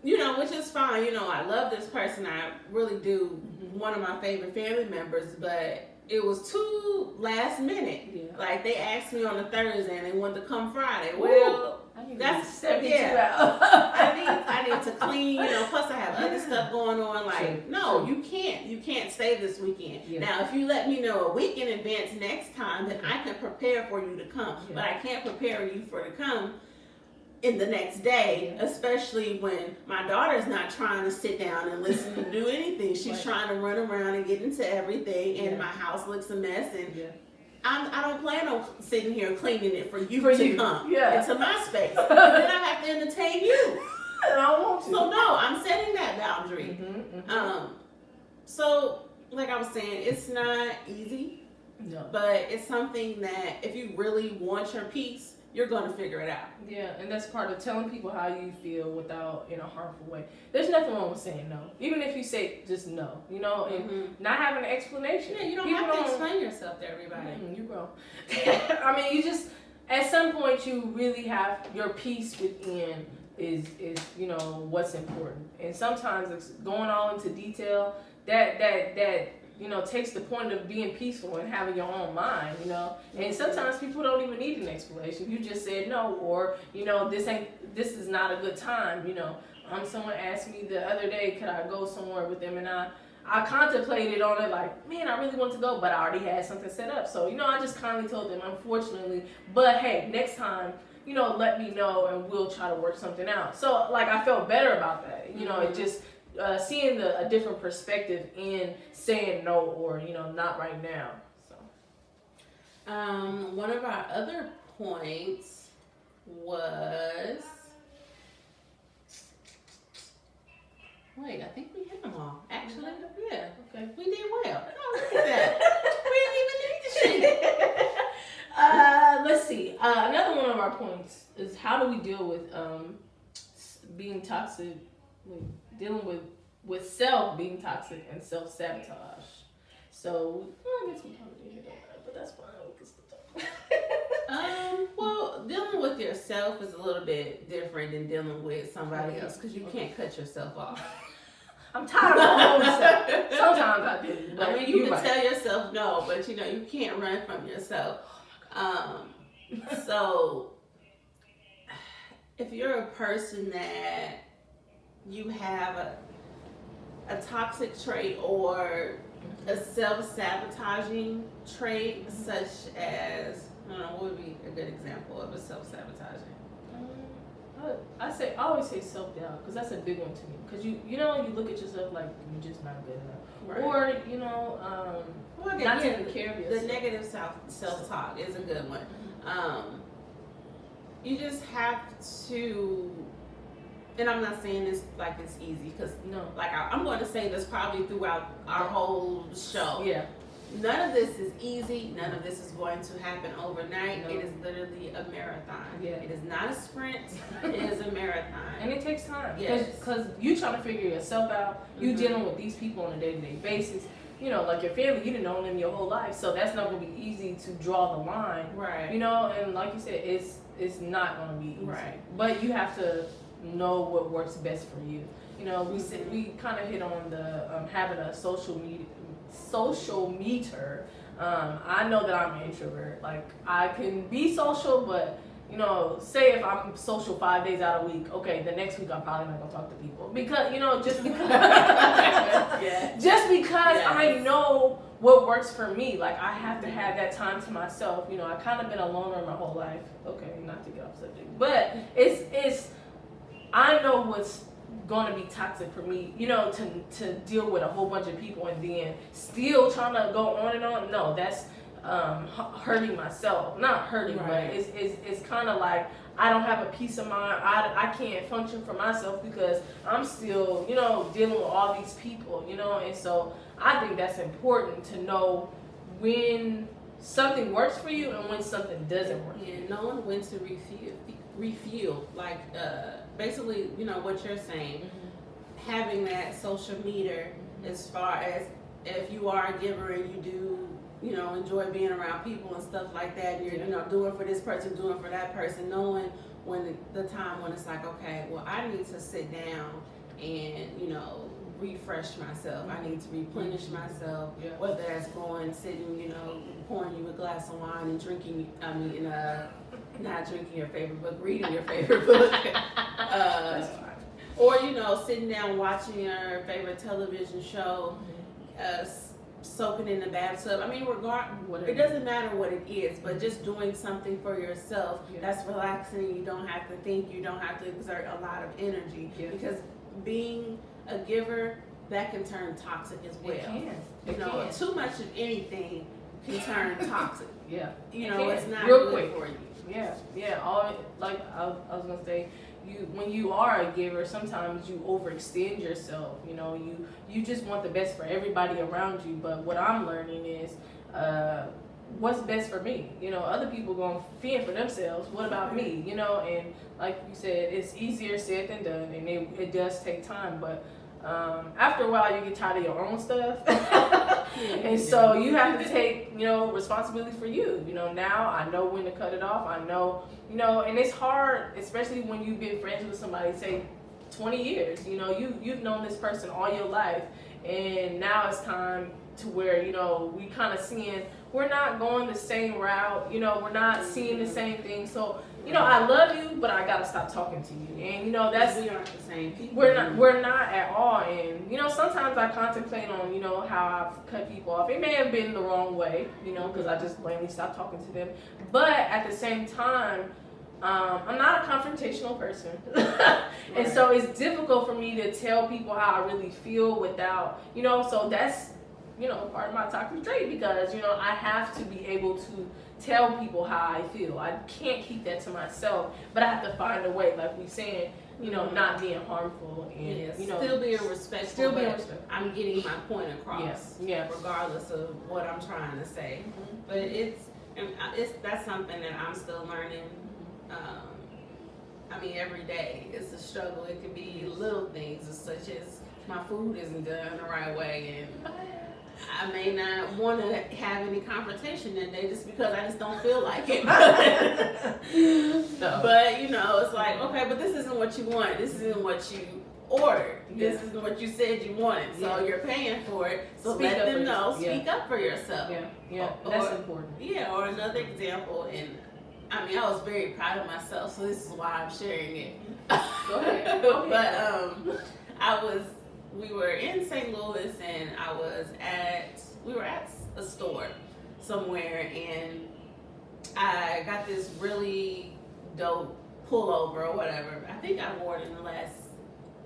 You know, which is fine. You know, I love this person. I really do. One of my favorite family members, but it was too last minute. Like, they asked me on a Thursday and they wanted to come Friday. Well, that's 72 hours. I need to clean. You know, plus I have other stuff going on. Like, no, you can't. You can't stay this weekend. Now, if you let me know a week in advance next time, then I can prepare for you to come. But I can't prepare you for to come in the next day, especially when my daughter's not trying to sit down and listen and do anything. She's trying to run around and get into everything, and my house looks a mess, and I don't plan on sitting here cleaning it for you to come into my space. Then I have to entertain you. I don't want to. So no, I'm setting that boundary. So like I was saying, it's not easy, but it's something that if you really want your peace, you're gonna figure it out. Yeah, and that's part of telling people how you feel without in a harmful way. There's nothing wrong with saying no, even if you say just no, you know, and not having an explanation. Yeah, you don't have to explain yourself to everybody. You grow. I mean, you just at some point you really have your peace within is you know what's important, and sometimes it's going all into detail that you know takes the point of being peaceful and having your own mind, you know. And sometimes people don't even need an explanation. You just said no, or you know this is not a good time, you know. Someone asked me the other day, could I go somewhere with them, and I contemplated on it like, man, I really want to go, but I already had something set up. So, you know, I just kindly told them, unfortunately, but hey, next time, you know, let me know and we'll try to work something out. So, like, I felt better about that. You know, it just, seeing a different perspective in saying no or, you know, not right now. So, one of our other points was, wait, I think we hit them all. Actually, yeah. okay. We did well. Oh, look at that. We didn't even need to shit. Let's see. Another one of our points is how do we deal with being toxic, dealing with self being toxic and self-sabotage. So, I guess we kind of did hit on that, but that's fine. We can still talk. Well, dealing with yourself is a little bit different than dealing with somebody else because you can't cut yourself off. I'm tired of my own self. Sometimes I do. I mean, you can tell yourself no, but you know, you can't run from yourself. So, if you're a person that you have a toxic trait or a self-sabotaging trait, such as, I don't know, what would be a good example of a self-sabotaging? I always say self-doubt because that's a big one to me. Because you know, you look at yourself like you're just not good enough, Right. or you know, not taking care of yourself. The negative self-talk is a good one. You just have to, and I'm not saying this like it's easy because No. like I'm going to say this probably throughout our whole show. Yeah. None of this is easy. None of this is going to happen overnight. No. It is literally a marathon. Yeah. It is not a sprint. It is a marathon. And it takes time. Yes. Because you trying to figure yourself out. You dealing with these people on a day-to-day basis. You know, like your family, you didn't know them your whole life. So that's not going to be easy to draw the line. Right. You know, and like you said, it's not going to be easy. Right. But you have to know what works best for you. You know, we kind of hit on the having a social meter. I know that I'm an introvert. Like I can be social, but you know, say if I'm social 5 days out of a week, okay, the next week I'm probably not gonna talk to people because you know just because Yes. I know what works for me. Like I have to have that time to myself. You know, I kind of been a loner my whole life. Okay, not to get off subject, but it's I know what's going to be toxic for me, you know, to deal with a whole bunch of people and then still trying to go on and on. No, that's hurting myself. Not hurting, Right. but it's kind of like I don't have a peace of mind. I can't function for myself because I'm still, you know, dealing with all these people, you know, and so I think that's important to know when something works for you and when something doesn't work. Yeah, knowing when to refuel, like basically, you know what you're saying, having that social meter as far as if you are a giver and you do, you know, enjoy being around people and stuff like that, you're, you know, doing for this person, doing for that person, knowing when the time when it's like, okay, well, I need to sit down and, you know, refresh myself. I need to replenish myself, Yeah. whether that's going, sitting, you know, pouring you a glass of wine and drinking, not drinking your favorite book, reading your favorite book. That's fine. Or, you know, sitting down watching your favorite television show, soaking in the bathtub. I mean, it doesn't matter what it is, but just doing something for yourself that's relaxing. You don't have to think. You don't have to exert a lot of energy. Yeah. Because being a giver, that can turn toxic as well. It can. You know, too much of anything can turn toxic. Yeah. You know, it's not Real good quick. for you. Yeah. All like I was gonna say, when you are a giver, sometimes you overextend yourself. You know, you just want the best for everybody around you. But what I'm learning is, what's best for me. You know, other people going to fend for themselves. What about me? You know, and like you said, it's easier said than done, and it does take time. But after a while, you get tired of your own stuff, and so you have to take, you know, responsibility for you. You know, now I know when to cut it off. I know, you know, and it's hard, especially when you've been friends with somebody, say, 20 years. You know, you've known this person all your life, and now it's time to where, you know, we kind of seeing we're not going the same route. You know, we're not seeing the same thing. So, you know, I love you, but I gotta stop talking to you. And you know, that's, we aren't the same people. We're not at all. And you know, sometimes I contemplate on, you know, how I've cut people off. It may have been the wrong way, you know, because I just blatantly stopped talking to them. But at the same time, I'm not a confrontational person. And so it's difficult for me to tell people how I really feel without, you know, so that's, you know, part of my toxic trait, because, you know, I have to be able to tell people how I feel. I can't keep that to myself, but I have to find a way, like we saying, you know, not being harmful and, you know, still being respectful. Still being respectful. I'm getting my point across, regardless of what I'm trying to say. Mm-hmm. But it's that's something that I'm still learning. I mean, every day it's a struggle. It could be little things, such as my food isn't done the right way, and I may not want to have any confrontation that day just because I just don't feel like it. No. But, you know, it's like, okay, but this isn't what you want. This isn't what you ordered. This isn't what you said you wanted. So you're paying for it. So Speak let up them for know. yourself. Speak up for yourself. Yeah, that's important. Yeah, or another example, and I mean, I was very proud of myself, so this is why I'm sharing it. Go ahead. But we were in St. Louis, and we were at a store somewhere, and I got this really dope pullover or whatever. I think I wore it in the last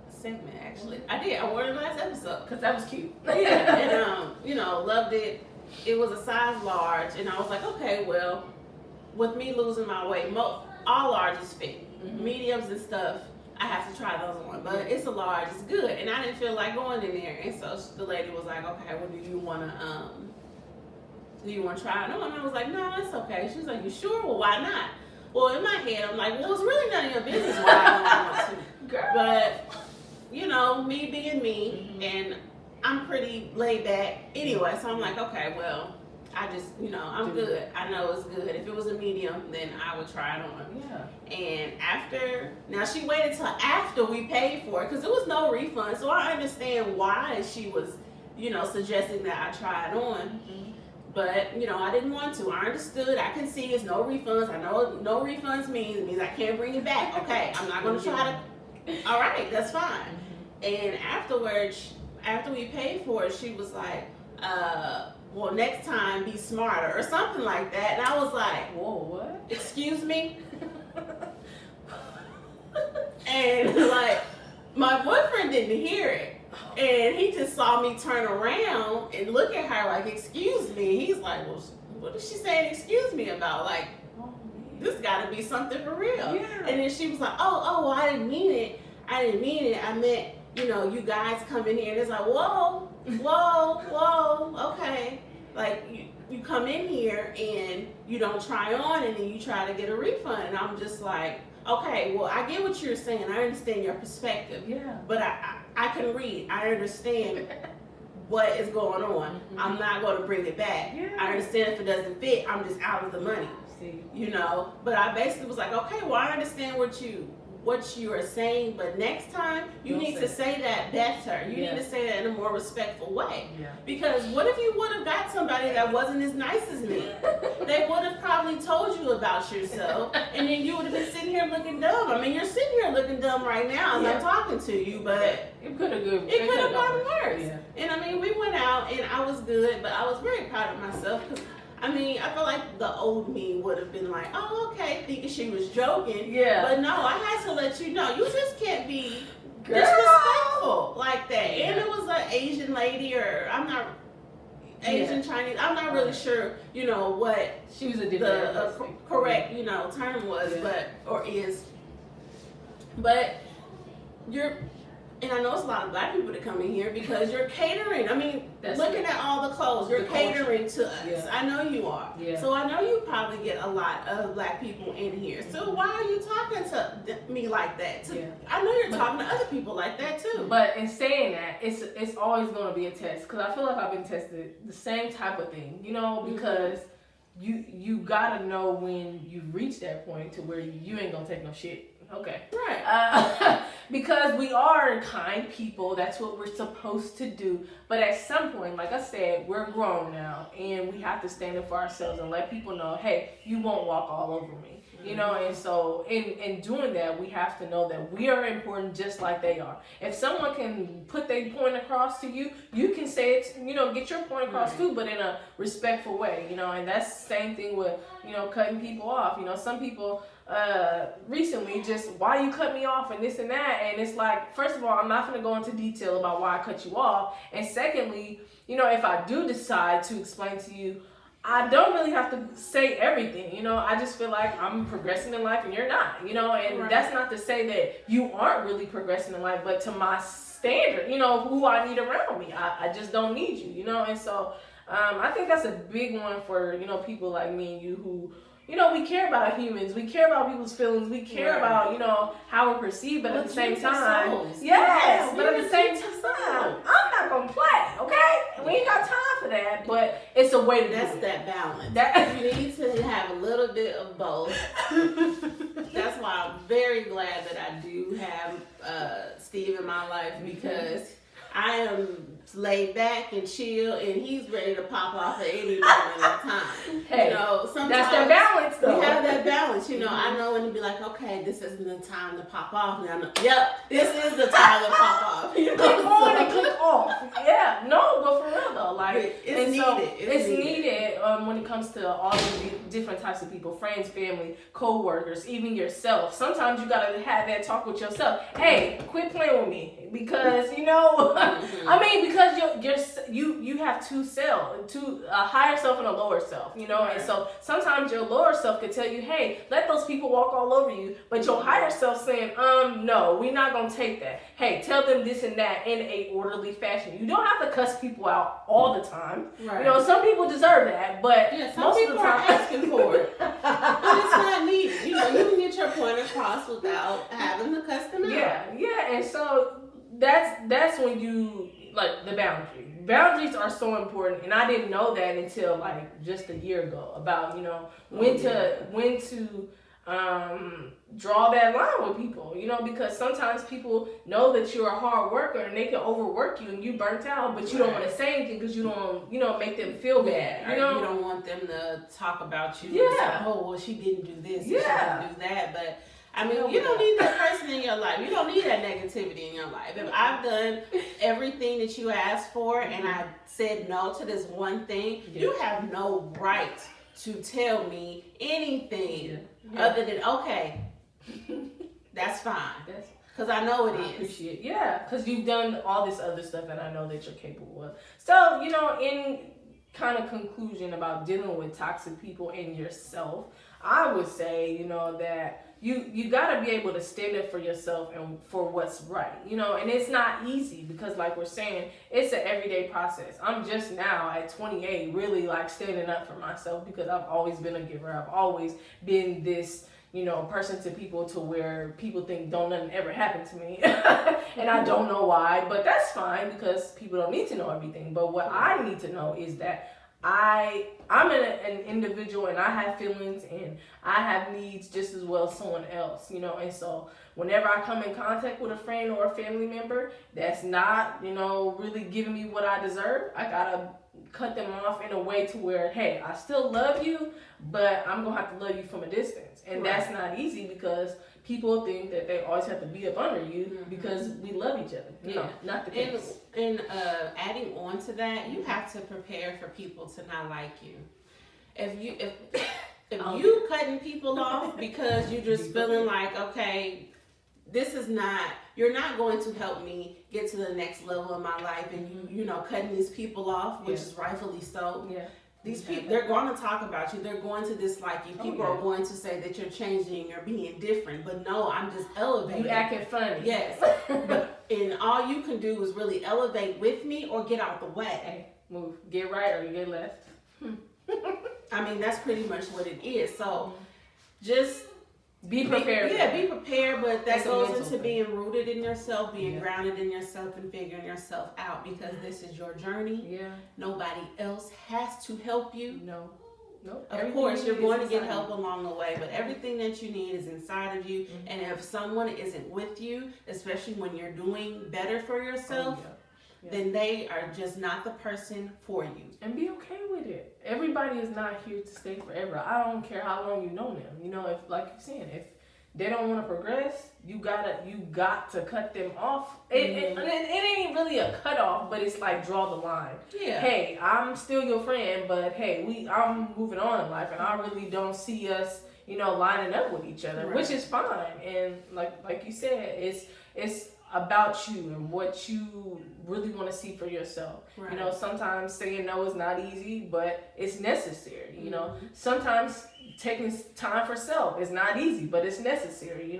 segment, actually. I did. I wore it in the last episode. Because that was cute. Yeah, and you know, loved it. It was a size large, and I was like, okay, well, with me losing my weight, all larges fit. Mm-hmm. Mediums and stuff, I have to try those on, but it's a large, it's good, and I didn't feel like going in there. And so the lady was like, okay, well, do you want to try it on? And I was like, no, it's okay. She was like, you sure? Well, why not? Well, in my head, I'm like, well, it's really none of your business why I don't want to. Girl. But, you know, me being me, and I'm pretty laid back anyway, so I'm like, okay, well, I just, you know, I'm good. I know it's good. If it was a medium, then I would try it on. Yeah. And now she waited till after we paid for it, because there was no refund. So I understand why she was, you know, suggesting that I try it on. Mm-hmm. But, you know, I didn't want to. I understood. I can see it's no refunds. I know no refunds means I can't bring it back. Okay, I'm not going to try to. All right, that's fine. Mm-hmm. And afterwards, after we paid for it, she was like, well, next time be smarter or something like that. And I was like, whoa, what? Excuse me? And like, my boyfriend didn't hear it. And he just saw me turn around and look at her like, excuse me. He's like, well, what is she saying excuse me about? Like, this gotta be something for real. Yeah. And then she was like, well, I didn't mean it. I meant, you know, you guys come in here. And it's like, whoa, okay. Like, you come in here and you don't try on, and then you try to get a refund. And I'm just like, okay, well, I get what you're saying. I understand your perspective. Yeah. But I can read. I understand what is going on. Mm-hmm. I'm not going to bring it back. Yeah. I understand if it doesn't fit, I'm just out of the money. See. You know? But I basically was like, okay, well, I understand what you are saying, but next time you need to say that better. You need to say that in a more respectful way. Yeah. Because what if you would have got somebody that wasn't as nice as me? They would have probably told you about yourself, and then you would have been sitting here looking dumb. I mean, you're sitting here looking dumb right now as I'm talking to you, but it could have gone worse. Yeah. And I mean, we went out and I was good, but I was very proud of myself because I mean, I feel like the old me would have been like, oh, okay, thinking she was joking. Yeah. But no, I had to let you know, you just can't be disrespectful like that. Yeah. And it was an Asian lady, or I'm not Asian, Chinese, I'm not really sure, you know, what she was the correct, you know, term was, but, or is. But And I know it's a lot of black people that come in here because you're catering. I mean, looking at all the clothes, you're catering to us. Yeah. I know you are. Yeah. So I know you probably get a lot of black people in here. So why are you talking to me like that? I know you're talking to other people like that too. But in saying that, it's always going to be a test, because I feel like I've been tested the same type of thing, you know, because you gotta know when you reach that point to where you ain't gonna take no shit. Okay. Right. Because we are kind people. That's what we're supposed to do. But at some point, like I said, we're grown now, and we have to stand up for ourselves and let people know, hey, you won't walk all over me. You know, and so in doing that, we have to know that we are important just like they are. If someone can put their point across to you, you can say it, you know, get your point across too, but in a respectful way, you know, and that's the same thing with, you know, cutting people off. You know, some people recently just, why you cut me off and this and that, and it's like, first of all, I'm not going to go into detail about why I cut you off, and secondly, you know, if I do decide to explain to you, I don't really have to say everything, you know. I just feel like I'm progressing in life and you're not, you know, and that's not to say that you aren't really progressing in life, but to my standard, you know, who I need around me, I just don't need you, you know. And so I think that's a big one for, you know, people like me and you who, you know, we care about humans, we care about people's feelings, we care about, you know, how we're perceived, but at the same time, yes, but at the same time, I'm not gonna play, okay? We ain't got time for that, but it's a way to That's that balance. You need to have a little bit of both. That's why I'm very glad that I do have Steve in my life, because I am laid back and chill, and he's ready to pop off at any moment in time. Hey, you know, sometimes that's that balance, though. We have that balance, you know. I know when to be like, okay, this isn't the time to pop off. Now, yep, this is the time to pop off. You know, click on and click off. Yeah, no, but for real though, like it's needed. So it's needed when it comes to all the different types of people, friends, family, co-workers, even yourself. Sometimes you gotta have that talk with yourself. Hey, quit playing with me, because you know, I mean, because you have two selves, a higher self and a lower self, you know, and so sometimes your lower self could tell you, hey, let those people walk all over you, but your higher self saying, no, we're not gonna take that. Hey, tell them this and that in a orderly fashion. You don't have to cuss people out all the time. Right. You know, some people deserve that, but some people are asking for it. But it's not needed. You know, you can get your point across without having to cuss them out. Yeah, and so that's when you, like, the boundary. Boundaries are so important, and I didn't know that until like just a year ago, about, you know, when to draw that line with people, you know, because sometimes people know that you're a hard worker and they can overwork you and you burnt out, but you don't want to say anything because you don't, you know, make them feel bad. You know, you don't want them to talk about you. Yeah. Say, oh, well, she didn't do this. Yeah. She didn't do that. But I mean, you don't need that person in your life. You don't need that negativity in your life. If I've done everything that you asked for and I said no to this one thing, you have no right to tell me anything other than, okay, that's fine. Because I know it is. Appreciate it. Yeah, because you've done all this other stuff and I know that you're capable of. So, you know, in kind of conclusion about dealing with toxic people and yourself, I would say, you know, that you got to be able to stand up for yourself and for what's right, you know, and it's not easy because, like we're saying, it's an everyday process. I'm just now at 28 really like standing up for myself because I've always been a giver. I've always been this, you know, person to people to where people think don't nothing ever happen to me. And I don't know why, but that's fine because people don't need to know everything. But what I need to know is that I'm an individual and I have feelings and I have needs just as well as someone else, you know, and so whenever I come in contact with a friend or a family member that's not, you know, really giving me what I deserve, I gotta cut them off in a way to where, hey, I still love you, but I'm gonna have to love you from a distance. And that's not easy because people think that they always have to be up under you because we love each other. No, not the case. And adding on to that, you have to prepare for people to not like you. If you cutting people off because you're just feeling like, okay, you're not going to help me get to the next level of my life, and you know, cutting these people off, which is rightfully so. Yeah. These people, they're going to talk about you. They're going to dislike you. People are going to say that you're changing or being different. But no, I'm just elevating. You acting funny. Yes. And all you can do is really elevate with me or get out the way. Hey, move. Get right or you get left. I mean, that's pretty much what it is. So just be prepared. Be prepared, but that It's goes a into mental being rooted in yourself, being grounded in yourself, and figuring yourself out, because this is your journey. Yeah. Nobody else has to help you. No. Of course, you're going to get help along the way, but everything that you need is inside of you. And if someone isn't with you, especially when you're doing better for yourself, then they are just not the person for you. And be okay with it. Everybody is not here to stay forever. I don't care how long you know them. You know, if, like you're saying, if they don't want to progress, you got to cut them off. It ain't really a cut off, but it's like draw the line. Yeah. Hey, I'm still your friend, but hey, I'm moving on in life, and I really don't see us, lining up with each other, which is fine. And like you said, it's about you and what you really want to see for yourself. Right. Sometimes saying no is not easy, but it's necessary. Sometimes taking time for self is not easy, but it's necessary.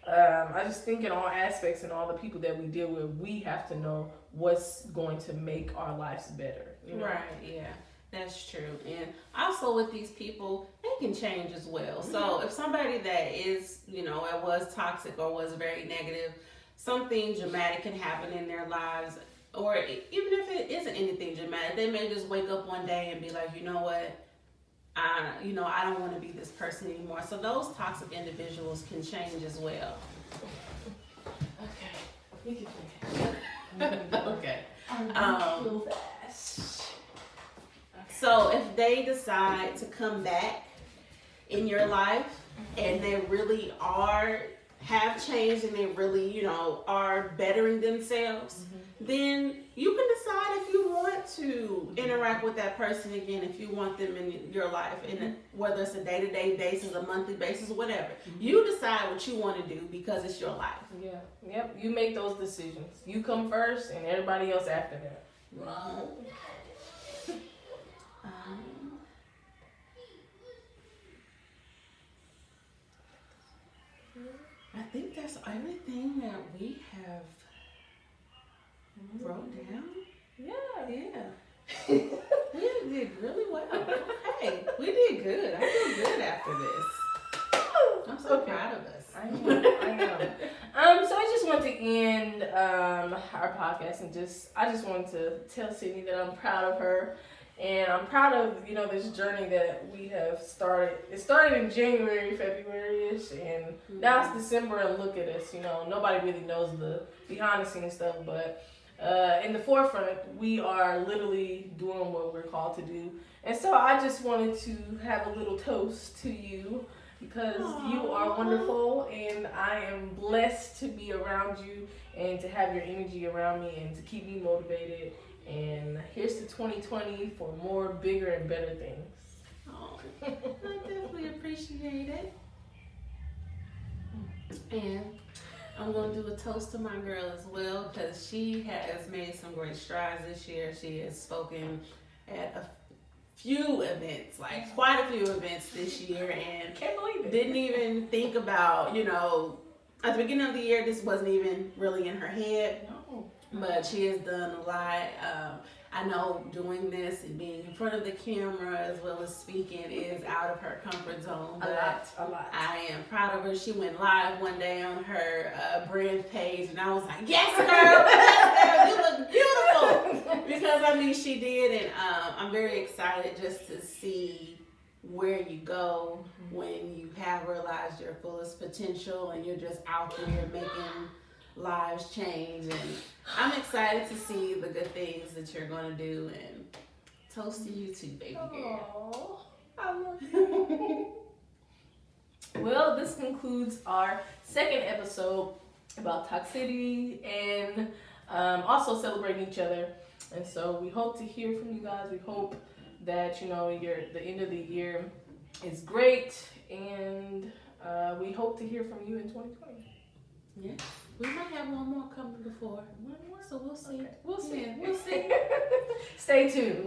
I just think in all aspects and all the people that we deal with, we have to know what's going to make our lives better. Right. Yeah. That's true. And also with these people, they can change as well. So if somebody that is, it was toxic or was very negative, something dramatic can happen in their lives, or even if it isn't anything dramatic, they may just wake up one day and be like, you know what, I don't want to be this person anymore. So those toxic individuals can change as well. Okay. Okay. So if they decide to come back in your life and they really have changed and they really, are bettering themselves, then you can decide if you want to interact with that person again, if you want them in your life, and whether it's a day-to-day basis, a monthly basis, whatever. You decide what you want to do because it's your life. Yeah. Yep. You make those decisions. You come first and everybody else after that. Right. I think that's everything that we have wrote down. Yeah. We did really well. Okay, we did good. I feel good after this. I'm so proud of us. I know. So I just want to end our podcast and I just wanted to tell Sydney that I'm proud of her. And I'm proud of, this journey that we have started. It started in January, February-ish, and now it's December, and look at us. Nobody really knows the behind the scenes stuff, but in the forefront, we are literally doing what we're called to do. And so I just wanted to have a little toast to you, because you are wonderful, and I am blessed to be around you and to have your energy around me and to keep me motivated. And here's to 2020 for more, bigger, and better things. Oh, I definitely appreciate it. And I'm going to do a toast to my girl as well, because she has made some great strides this year. She has spoken at a few events, like quite a few events this year, and can't believe it. Didn't even think about, at the beginning of the year, this wasn't even really in her head. No. But she has done a lot. I know doing this and being in front of the camera as well as speaking is out of her comfort zone. A lot. I am proud of her. She went live one day on her brand page, and I was like, yes, girl, you look beautiful. Because, she did, and I'm very excited just to see where you go when you have realized your fullest potential and you're just out there making lives change. And I'm excited to see the good things that you're going to do, and toast to you too, baby girl. I love you. Well, this concludes our second episode about toxicity and also celebrating each other. And so we hope to hear from you guys. We hope that the end of the year is great, and we hope to hear from you in 2020. Yeah. We might have one more coming before. One more, so we'll see. Okay. We'll see. Yeah, we'll see. Stay tuned.